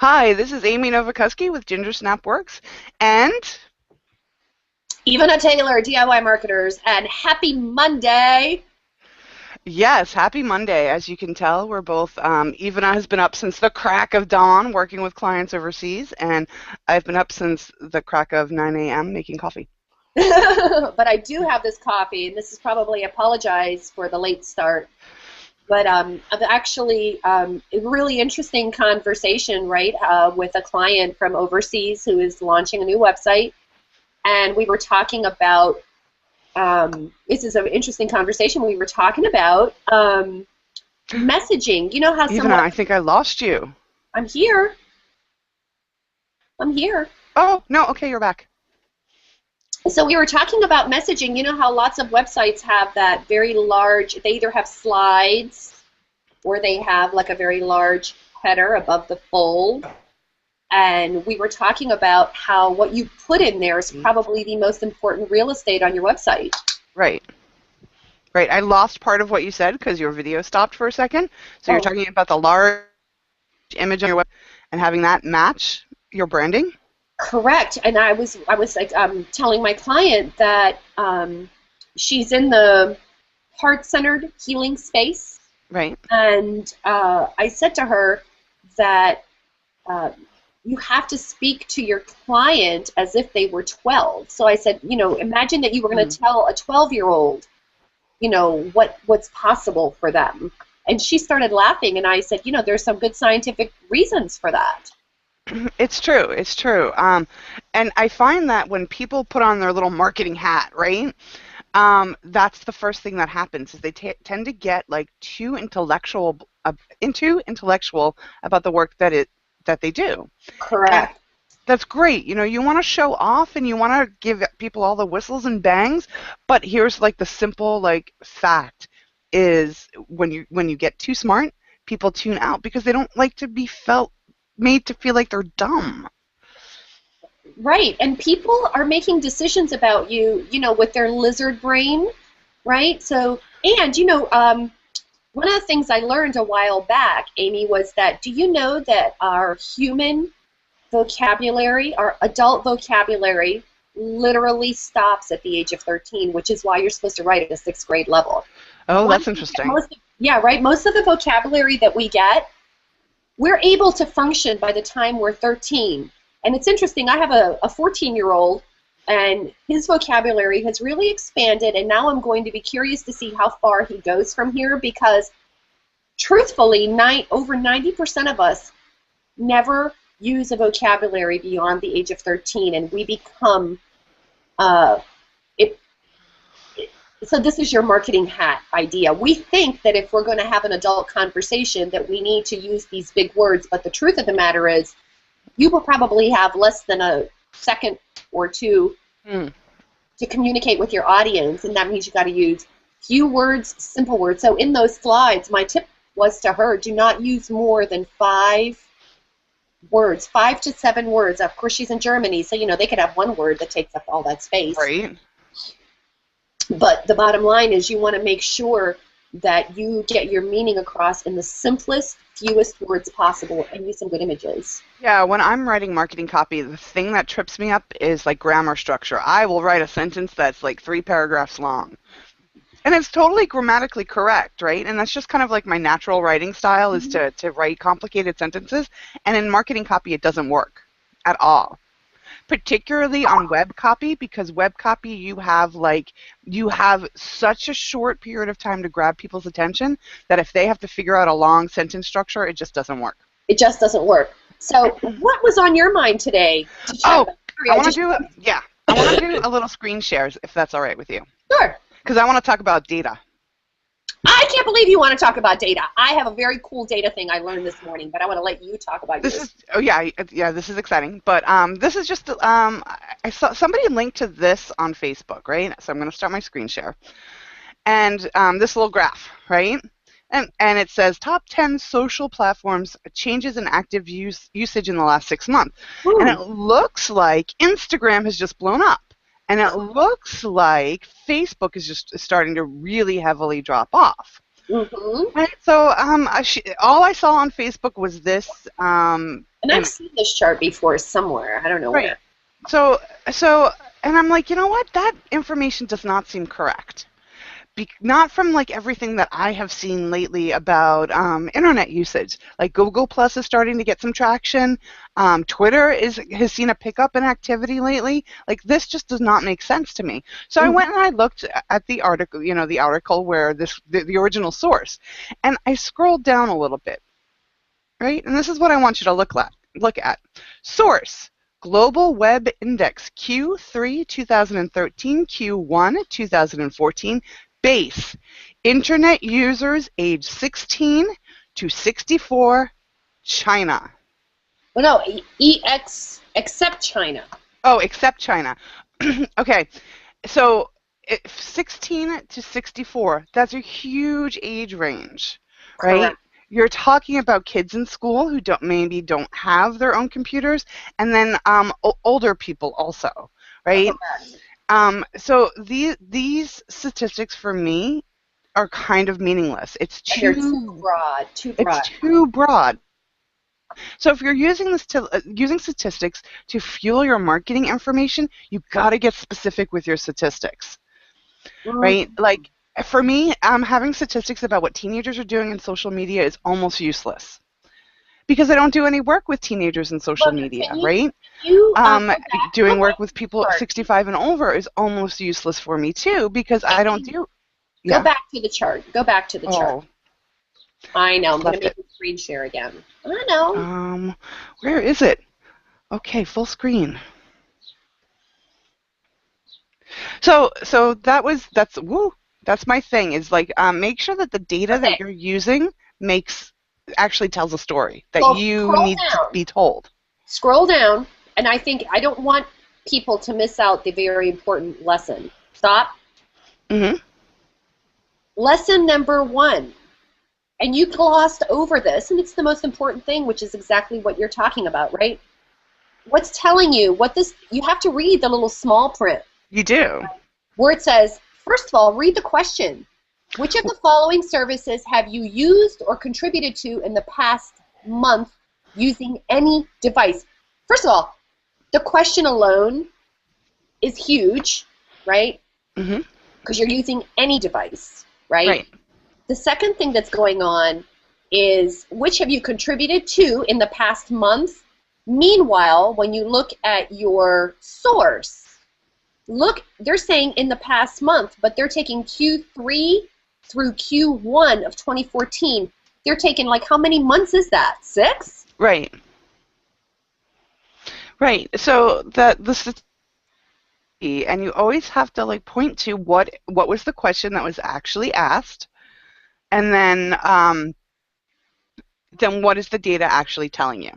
Hi, this is Amy Novakuski with Ginger Snap Works, and Ivana Taylor, DIY Marketers, and happy Monday. yes, happy Monday. As you can tell, we're both, Ivana has been up since the crack of dawn working with clients overseas, and I've been up since the crack of 9 a.m. making coffee. But I do have this coffee, and this is probably apologize for the late start. But I've actually a really interesting conversation, right, with a client from overseas who is launching a new website, and we were talking about. This is an interesting conversation. We were talking about messaging. You know how Ivana, someone. I think I lost you. I'm here. I'm here. Oh, no, okay, you're back. So we were talking about messaging. You know how lots of websites have that very large, they either have slides or they have like a very large header above the fold. And we were talking about how what you put in there is probably the most important real estate on your website. Right, right. I lost part of what you said because your video stopped for a second. So you're Oh, talking about the large image on your web and having that match your branding? correct. And I was like telling my client that she's in the heart-centered healing space. Right. And I said to her that uh, you have to speak to your client as if they were 12. So I said, imagine that you were going to tell a 12-year-old, what's possible for them. And she started laughing, and I said, there's some good scientific reasons for that. It's true. It's true. And I find that when people put on their little marketing hat, right? That's the first thing that happens is they tend to get like too intellectual, intellectual about the work that they do. And Correct. that's great. You want to show off and you want to give people all the whistles and bangs, but here's like the simple like fact is when you get too smart, people tune out because they don't like to be made to feel like they're dumb. Right. And people are making decisions about you, with their lizard brain, right? So, and, one of the things I learned a while back, Amy, was that do you know that our human vocabulary, our adult vocabulary, literally stops at the age of 13, which is why you're supposed to write at a sixth grade level. Oh, One that's thing that interesting. yeah, right. Most of the vocabulary that we get, we're able to function by the time we're 13. And it's interesting, I have a 14-year-old, and his vocabulary has really expanded, and now I'm going to be curious to see how far he goes from here because, truthfully, over 90% of us never use a vocabulary beyond the age of 13, and we become, it, so this is your marketing hat idea. We think that if we're going to have an adult conversation that we need to use these big words, but the truth of the matter is you will probably have less than a second or two to communicate with your audience, and that means you got to use few words, simple words. So in those slides, my tip was to her, do not use more than 5 words, 5 to 7 words. Of course, she's in Germany, so they could have one word that takes up all that space. Right. But the bottom line is you want to make sure that you get your meaning across in the simplest, fewest words possible and use some good images. Yeah, when I'm writing marketing copy, the thing that trips me up is like grammar structure. I will write a sentence that's like 3 paragraphs long. And it's totally grammatically correct, right? And that's just kind of like my natural writing style is to write complicated sentences. And in marketing copy, it doesn't work at all. Particularly on web copy, because web copy you have such a short period of time to grab people's attention that if they have to figure out a long sentence structure, it just doesn't work. It just doesn't work. So what was on your mind today to chat about? I want to do a little screen shares if that's all right with you. Sure. Because I want to talk about data. I can't believe you want to talk about data. I have a very cool data thing I learned this morning, but I want to let you talk about yours. This is exciting. But this is just I saw somebody linked to this on Facebook, right? So I'm going to start my screen share, and this little graph, right? And it says top 10 social platforms changes in active usage in the last 6 months, and it looks like Instagram has just blown up. And it looks like Facebook is just starting to really heavily drop off. Mm-hmm. Right? So all I saw on Facebook was this And I've seen this chart before somewhere. I don't know Right. where. So, and I'm like, you know what? That information does not seem correct. Not from like everything that I have seen lately about internet usage. Like Google Plus is starting to get some traction. Twitter has seen a pickup in activity lately. Like this just does not make sense to me. So I went and I looked at the article, the article where the original source, and I scrolled down a little bit, right? And this is what I want you to look at. Source. Global Web Index Q3 2013, Q1 2014. Base. Internet users age 16 to 64, China. Well, no, except China. Oh, except China. Okay, so 16 to 64, that's a huge age range, right? Correct. You're talking about kids in school who maybe don't have their own computers, and then older people also, right? Correct. So these statistics for me are kind of meaningless. It's And they're too broad. It's too broad. So if you're using using statistics to fuel your marketing information, you've got to get specific with your statistics, right? Like for me, having statistics about what teenagers are doing in social media is almost useless because I don't do any work with teenagers in social media, right? Doing work with people 65 and over is almost useless for me too because I don't do. Go back to the chart. Go back to the chart. I know. I'm going to make the screen share again. I know. Where is it? Okay, full screen. So that's my thing. Is like make sure that the data that you're using actually tells a story that you need to be told. Scroll down, and I don't want people to miss out the very important lesson. Stop. Mm-hmm. Lesson number 1. And you glossed over this, and it's the most important thing, which is exactly what you're talking about, right? What's telling you you have to read the little small print. You do. Where it says, first of all, read the question. Which of the following services have you used or contributed to in the past month using any device? First of all, the question alone is huge, right? Mm-hmm. Because you're using any device, right? Right. The second thing that's going on is which have you contributed to in the past month? Meanwhile, when you look at your source, they're saying in the past month, but they're taking Q3 through Q1 of 2014. They're taking, like, how many months is that? 6? Right. Right. So and you always have to like point to what was the question that was actually asked, and then what is the data actually telling you?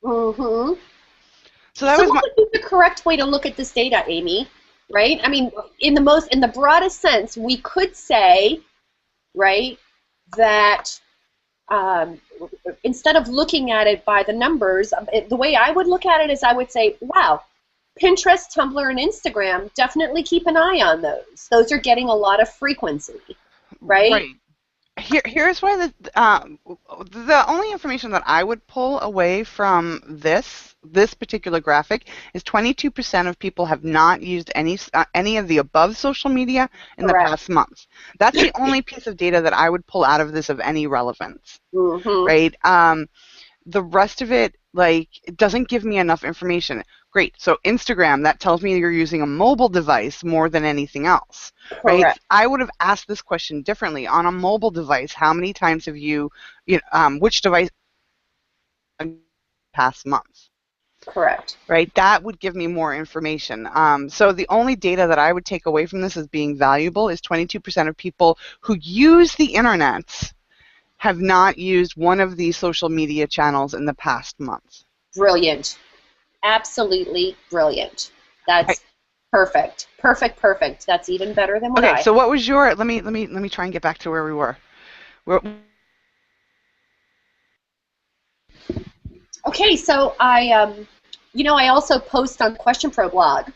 Mm-hmm. So that what would be the correct way to look at this data, Amy? Right? I mean, in the broadest sense, we could say, right, that instead of looking at it by the numbers, the way I would look at it is I would say, wow, Pinterest, Tumblr, and Instagram, definitely keep an eye on those. Those are getting a lot of frequency, right? Right. Here's why the only information that I would pull away from this particular graphic is 22% of people have not used any of the above social media in the past month. That's the only piece of data that I would pull out of this of any relevance, right? The rest of it, like, it doesn't give me enough information. Great. So Instagram, that tells me you're using a mobile device more than anything else, right? Correct. I would have asked this question differently. On a mobile device, how many times have which device past month? Correct. Right? That would give me more information. So the only data that I would take away from this as being valuable is 22% of people who use the internet have not used one of these social media channels in the past month. Brilliant. Absolutely brilliant. That's perfect. Perfect. That's even better than what Okay, so what was your, let me try and get back to where we were. Okay, so I also post on Question Pro blog.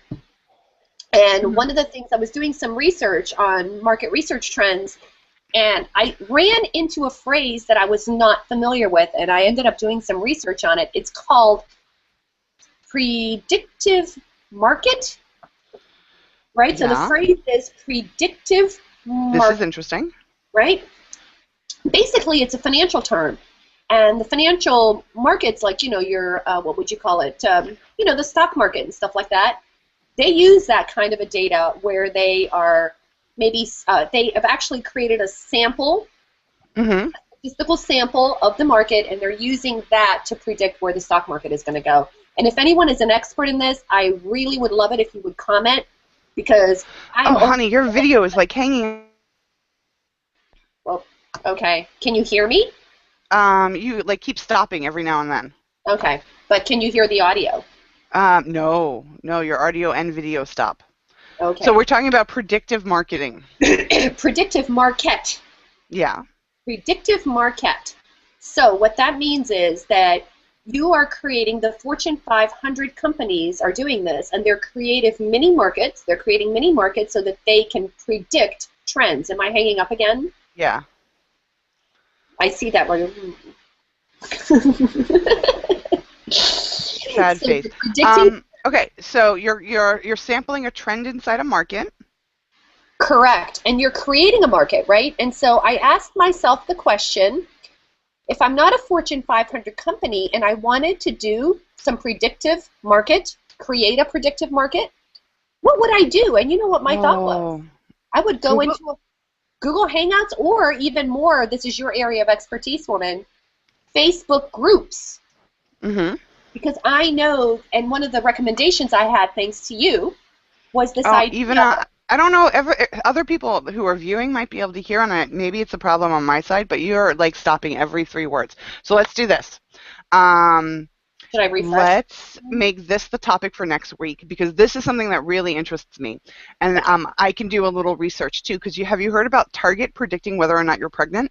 And one of the things, I was doing some research on market research trends, And I ran into a phrase that I was not familiar with, and I ended up doing some research on it. It's called predictive market, right? So the Yeah. phrase is predictive This is market, interesting. right? Basically, it's a financial term. And the financial markets, like, your, what would you call it? The stock market and stuff like that, they use that kind of a data where they are maybe, they have actually created a sample, Mm-hmm. statistical sample of the market, and they're using that to predict where the stock market is going to go. And if anyone is an expert in this, I really would love it if you would comment, because I'm Oh, only, honey, your video is like hanging. well, okay. Can you hear me? You like keep stopping every now and then. Okay. But can you hear the audio? No, no, your audio and video stop. So Okay. we're talking about predictive marketing. Predictive market. Yeah. Predictive market. So what that means is that you are creating, the Fortune 500 companies are doing this, and they're creative mini markets. They're creating mini markets so that they can predict trends. Am I hanging up again? Yeah. I see that where Sad so face. you're predicting. Okay, so you're sampling a trend inside a market. Correct. And you're creating a market, right? And so I asked myself the question, if I'm not a Fortune 500 company and I wanted to do some predictive market, create a predictive market, what would I do? And you know what my thought was? Oh, I would go Google. into a Google Hangouts, or even more, this is your area of expertise, woman, Facebook groups. Mm-hmm. Because I know, and one of the recommendations I had, thanks to you, was this Oh, idea. even I don't know. Other people who are viewing might be able to hear on it. Maybe it's a problem on my side, but you're like stopping every 3 words. So let's do this. Um, Should I refresh? let's make this the topic for next week because this is something that really interests me, and I can do a little research too. Because have you heard about Target predicting whether or not you're pregnant?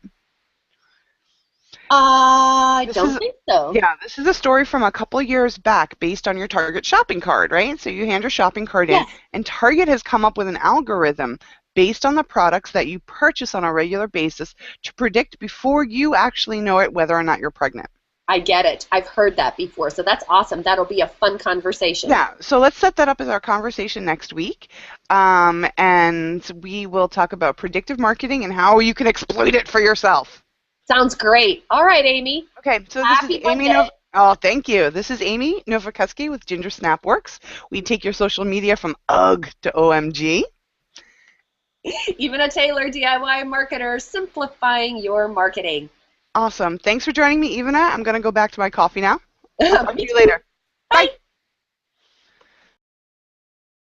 I This don't is think so. Yeah, this is a story from a couple years back based on your Target shopping cart, right? So you hand your shopping cart in, Yes, and Target has come up with an algorithm based on the products that you purchase on a regular basis to predict before you actually know it whether or not you're pregnant. I get it. I've heard that before, so that's awesome. That'll be a fun conversation. Yeah, so let's set that up as our conversation next week. And we will talk about predictive marketing and how you can exploit it for yourself. Sounds great. All right, Amy. Okay, so this is Happy Amy Monday. Oh, thank you. This is Amy Novakuski with Ginger Snapworks. We take your social media from UGG to OMG. Even a Taylor DIY marketer, simplifying your marketing. Awesome. Thanks for joining me, Ivana. I'm going to go back to my coffee now. I'll talk to Me you too. later. Bye. Bye.